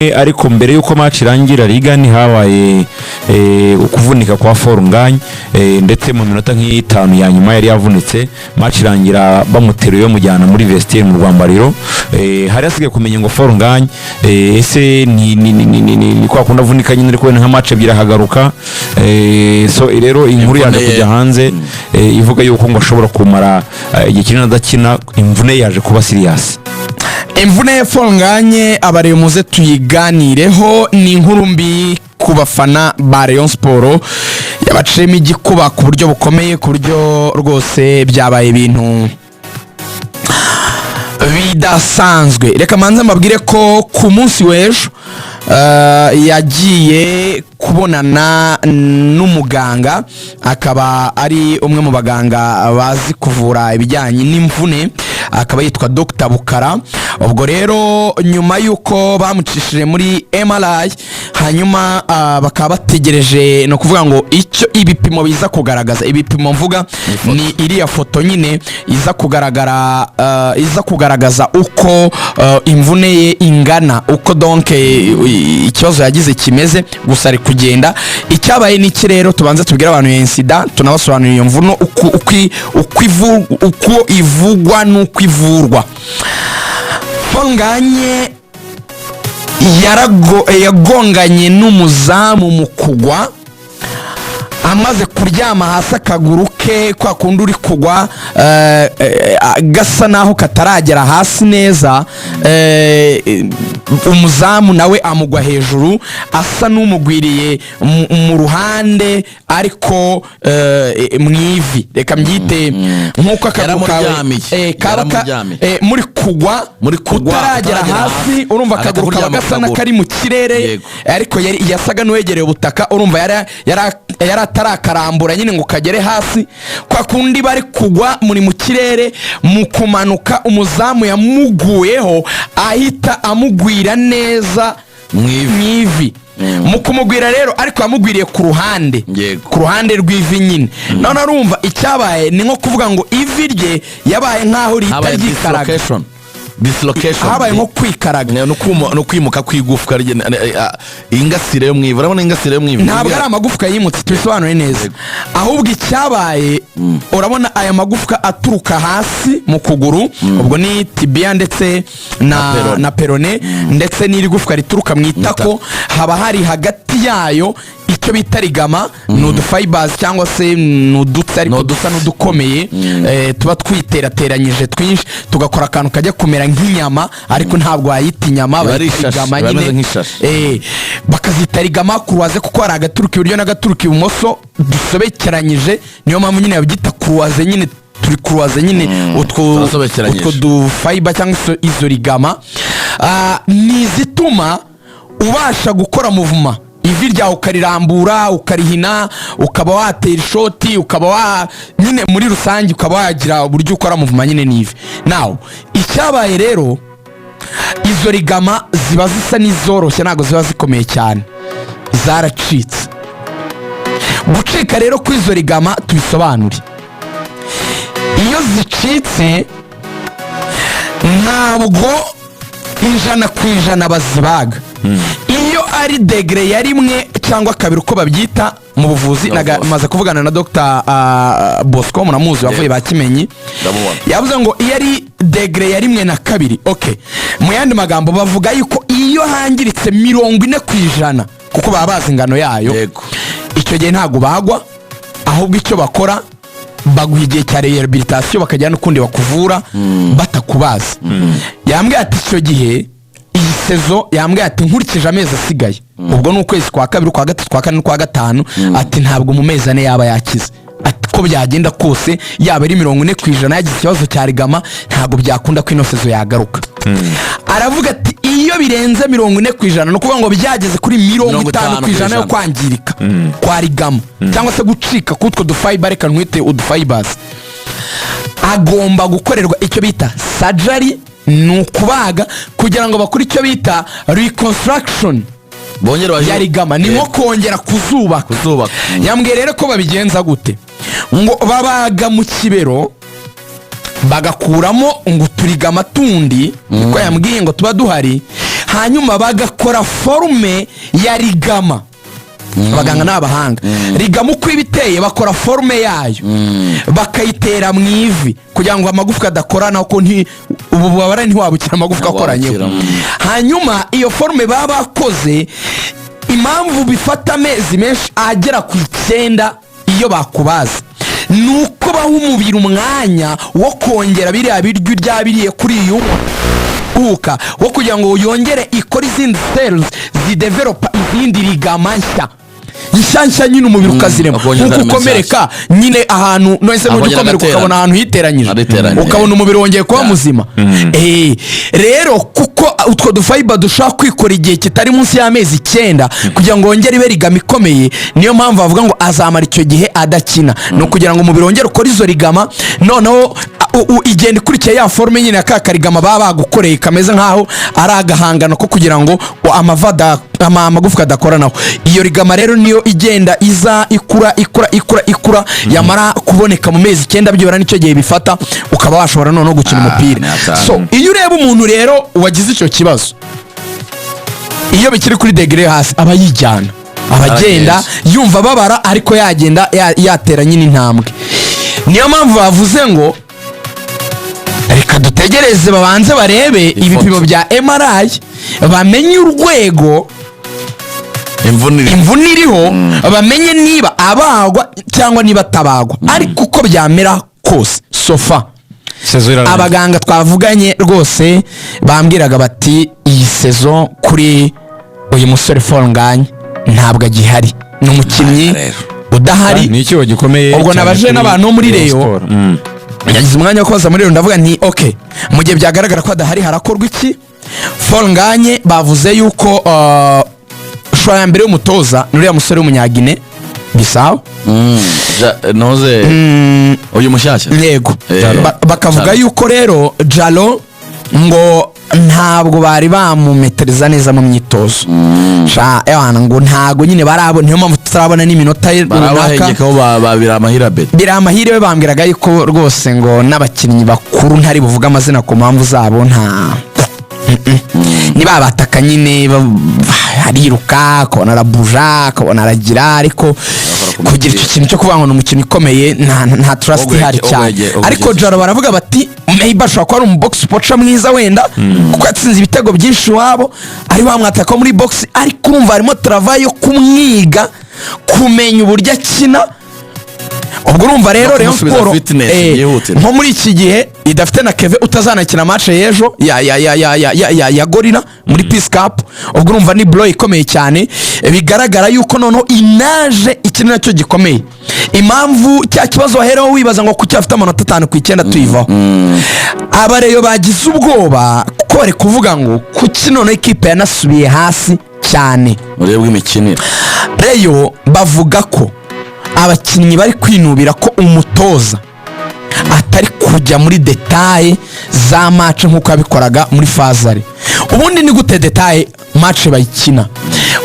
ariko mbere yuko match irangira Reagan habaye ukuvunika kwa Ngagne ndetse mu minota nk'itanu ya nyuma yari yavunitse match irangira bamuteruye mujyana muri vestiaire mu Rwambariro hari asigaye kumenya ngo Ngagne ese ni kwa kunda vunika nyine ariko nka match ebyira hagaruka so rero inkuru yaje kujya hanze ivuga yuko ngo ashobora kumara igikina adakina imvune yaje kuba serious. Imvune Ngagne abari muze tuyiganireho ni inkuru mbi ku bafana ba Rayon Sport yabacemo igikuba ku buryo bukomeye ku buryo rwose byabaye ibintu bidasanzwe. Reka manze mbabwire ko ku munsi w'ejo yagiye kubonana n'umuganga akaba ari umwe mu baganga bazi kuvura ibijyanye n'imvune akaba yitwa Dr. Bukara. Ubwo rero nyuma yuko bamucishije muri MRI hanyuma bakaba bategereje no kuvuga ngo icyo ibipimo biza kugaragaza, ibipimo mvuga ni iriya foto nyine iza kugaragaza uko imvune ye ingana, uko donc ikibazo yagize kimeze, gusa ari kugenda. Icyabaye n'iki rero tubanze tubwira abantu ya incident tunabasobanurira iyo mvuno uko ivugwa n'uko ivurwa. Ngagne yagonganye n'umuzamu mu kugwa amaze kuryama hasi akaguru ke kwa kundi uri kugwa gasa naho kataragera hasi neza, umuzamu nawe amugwa hejuru asa n'umugwiriye mu ruhande ariko mwivi, reka mbyite nkuko akaguru kawe muri kugwa utaragera hasi, urumva akaguru kawe gasa n'akari mu kirere ariko yasaga n'uwegereye ubutaka, urumva yari atarakarambura nyine ngo kagere hasi. Kwa kundi bari kugwa muri mu kirere mu kumanuka umuzamu yamuguyeho ahita amugwira neza mwivi. Mu kumugwira rero ariko yamugwiriye ku ruhande rw'ivi nyine. None urumva icyabaye ni nko kuvuga ngo ivi rye yabaye nkaho ritagikaraga, dislocation habaye nko kwikaraga no kwimuka kwigufwa ingasire yo mwivu. Urabona ingasire yo mwivu ntabwo ari amagufwa yimutse, tubisobanure neza. Ahubwo icyabaye urabona aya magufwa aturuka hasi mu kuguru, ubwo ni tibia ndetse na perone ndetse n'iri gufwa rituruka mu itako, haba hari hagati yayo icyo bita ligama, nudu fibers cyangwa se nudutse ariko dusa n'udukomeye tuba twiterateranyije twinshi tugakora akantu kajya kumera nk'inyama ariko ntabwo wayita inyama, bayigama nyine bakazita ligama kuruwaze kuko hari agaturuka iburyo n'agaturuka ibumoso dusobekeranyije, niyo mpamvu nyine babyita kuruwaze nyine, turi kuruwaze nyine utwo du fiber cyangwa izo ligama nizituma ubasha gukora movement ivi ryawe ukarirambura ukarihina ukaba watera ishoti ukaba nyine muri rusange ukaba wagira uburyo ukora movement nyine n'ivi. Now icyabaye rero izo ligama ziba zisa n'izoroshye ntago ziba zikomeye cyane, zaracitse. Gucika rero kw'izo ligama tubisobanure, iyo zicitse ntabwo 100% bazibaga. Iyo ari degree ya rimwe cyangwa kabiri uko babyita mu buvuzi, maze kuvugana na Dr. Bosco muramuzi bavuye bakimenyi, yavuze ngo iyo ari degree ya rimwe na kabiri, okay, mu yandi magambo bavuga yuko iyo hangiritse 40% kuko baba bazi ingano yayo, icyo gihe ntago bagwa, ahubwo icyo bakora baguha igihe cya rehabilitation bakajya n'ukundi bakuvura batakubaza. Yambwiye ati icyo gihe iyi sezo yambwiye ati nkurikije amezi asigaye, ubwo n'ukwezi kwa kabiri kwa gatatu kwa kane kwa gatanu, ati ntabwo mu mezi ane yaba yakize, ati ko byagenda kose yaba ari 40% yagize ikibazo cya ligama ntabwo byakunda ko ino sezo yagaruka. Aravuga ati iyo birenze 40% no kuvuga ngo byageze kuri 50% yo kwangirika kwa ligama cyangwa se gucika kutwo du fiber reka nwite udufibers, agomba gukorerwa icyo bita surgery, nukubaga kugira ngo bakuri icyo bita reconstruction ya ligama, ni nko kongera kuzubaka. Yambwiye rero ko babigenza gute, ngo babaga mu kibero bagakuramo ngo turigama tundi, niko yambwiye ngo tuba duhari, hanyuma bagakora forume ya rigama. Abaganga n'abahanga rigama uko ibiteye bakora forume yayo bakayitera mu ivi kugira ngo amagufwa adakorana uko ububabare ntiwabukira amagufwa akoranye. Hanyuma iyo forume baba bakoze impamvu bifata amezi menshi agera ku 9 iyo bakubaza nuko baha umubiri umwanya wo kongera biriya biryo ryabiriye kuri iyo uka wo kugira ngo yongere ikora izindi cells zidevelopa izindi ligama nshya nyine umubiri ukazirema nkuko ukomereka nyine ahantu nose n'udukomereka ukabona ahantu hiteranyije ukabona umubiri wongeye kuba muzima. Rero kuko utwo dufiber dushaka kwikora igihe kitari munsi y'amezi 9 kugira ngo wongere ibe ligama ikomeye, niyo mpamvu bavuga ngo azamara icyo gihe adakina no kugira ngo umubiri wongere ukora izo ligama noneho igenda ikurikiye ya forume nyine akakarigama baba bagukoreye kameze nkaho ari agahangano ko kugira ngo amagufwa adakoranaho. Iyo rigama rero niyo igenda iza ikura yamara kuboneka mu mezi 9 byibara nicyo gihe bifata ukaba washobora no gukina umupira. So iyo ureba umuntu rero wagize icyo kibazo iyo bikiri kuri degree hasi aba yijyana abagenda yumva babara ariko yagenda yatera nyine intambwe. Niyo mpamvu bavuze ngo reka dutegereze babanze barebe ibipimo bya MRI bamenye urwego imvune iriho bamenye niba abagwa cyangwa niba tabagwa ariko uko byamera kose sofa abaganga twavuganye rwose bambwiraga bati iyi saison kuri uyu musore Ngagne ntabwo agihari n'umukinnyi udahari n'iki wagikomeye ubwo nabaje n'abantu muri Rayon yagize umwanya wo kubaza muri Rayon ndavuga nti okay mu gihe byagaragara ko adahari harakorwa iki. Ngagne bavuze yuko shwa mbere y'umutoza nuriya musore w'umunyagine bisaho noze uyu mushyashya yego bakavuga yuko rero Jalo ngo ntabwo bari bamumetereza neza mu myitozo ngo ntabwo nyine barabona, niyo mpamvu tutarabona n'iminota biramahire we bambwiraga yuko rwose ngo n'abakinnyi bakuru ntari buvuga amazina ku mpamvu zabo nta niba bataka nyine hariruka kubona arabuja kubona aragira ariko kugira icyo kintu cyo kuvuga ngo n'umukino ukomeye nta trust ihari cyane. Ariko Jaro baravuga bati maybe ashobora kuba ari umubox pocha mwiza wenda kuko yatsinze ibitego byinshi wabo ari bamwataka muri box ariko urumva harimo travail yo kumwiga kumenya uburyo akina. Ubwo urumva rero Rayon Sport nko muri iki gihe idafite na Keve utazanakina match y'ejo ya Gorilla muri Peace Cup. Ubwo urumva ni blow ikomeye cyane bigaragara yuko noneho inaje ikintu nacyo gikomeye. Impamvu cya kibazo waheraho wibaza ngo kuki afite amanota 5 ku 9 tuyivaho abareyo bagize ubwoba kuko bari kuvuga ngo kuki none ikipe yanasubiye hasi cyane urebwe imikinire. Rayon bavuga ko abakinnyi bari kwinubira ko umutoza atari kujya muri detail za match nkuko abikoraga muri fazare. Ubundi ni gute detail match bayikina?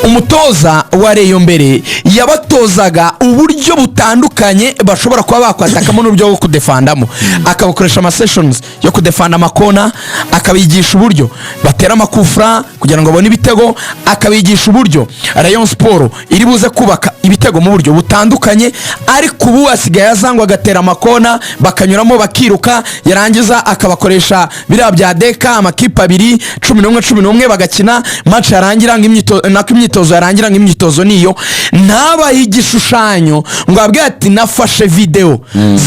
Umutoza wa Rayon mbere yabatozaga uburyo butandukanye bashobora kuba bakwatakamo n'uburyo bwo kudefandamo, akabakoresha ama sessions yo kudefanda amakona, akabigisha uburyo batera amakufra kugira ngo babone ibitego, akabigisha uburyo Rayon Sport iri buze kubaka ibitego mu buryo butandukanye. Ariko ubu asigaye azangwa agatera amakona bakanyuramo bakiruka, yarangiza akabakoresha biriya bya deka amakipe abiri 11 bagakina match yarangira imyitozo yarangira imyitozo niyo ntabaye igishushanyo ngo abwe ati nafashe video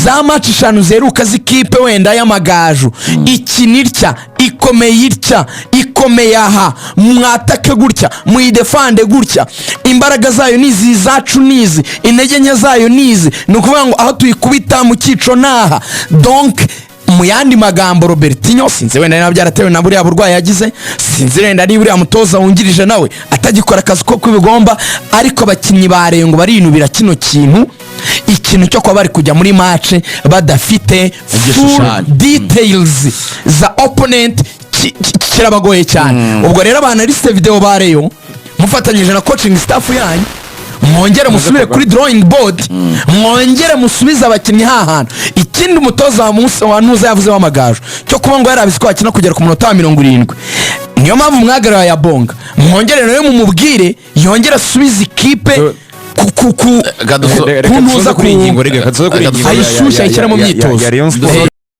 za match 5 zeruka zikipe wenda y'amagaju ikinirya ikomeye irya ikomeye aha mwatake gutya muyidefande gutya imbaraga zayo nizi zacu nizi intege nke zayo nizi nukuvuga ngo aho tuyikubita mu kico naha. Donc mu yandi magambo Robertinho sinze wenda nabyo byaratewe na buriya burwayi yagize, sinze wenda ari buriya mutoza wungirije nawe atagikora akazi ko kwibigomba, ariko abakinnyi ba Rayon ngo barinubira kino kintu ikintu cyo kuba bari kujya muri match badafite full details za opponent kirabagoye cyane. Ubwo rero abanaliste video ba Rayon mufatanyije na coaching staff yanyu mwongere musubire kuri drawing board mwongere musubiza abakinnyi hahantu. Ikindi umutoza wa Nuza yavuze w'amagaju cyo kuba ngo yarabiswa akina kugera ku munota wa 70 niyo mpamvu mwagarura ya bonga mwongere nawe mumubwire yongere asubize ikipe kuntuza kuri iyi ngingo rega ayishyushye ayishyira mu myitozo.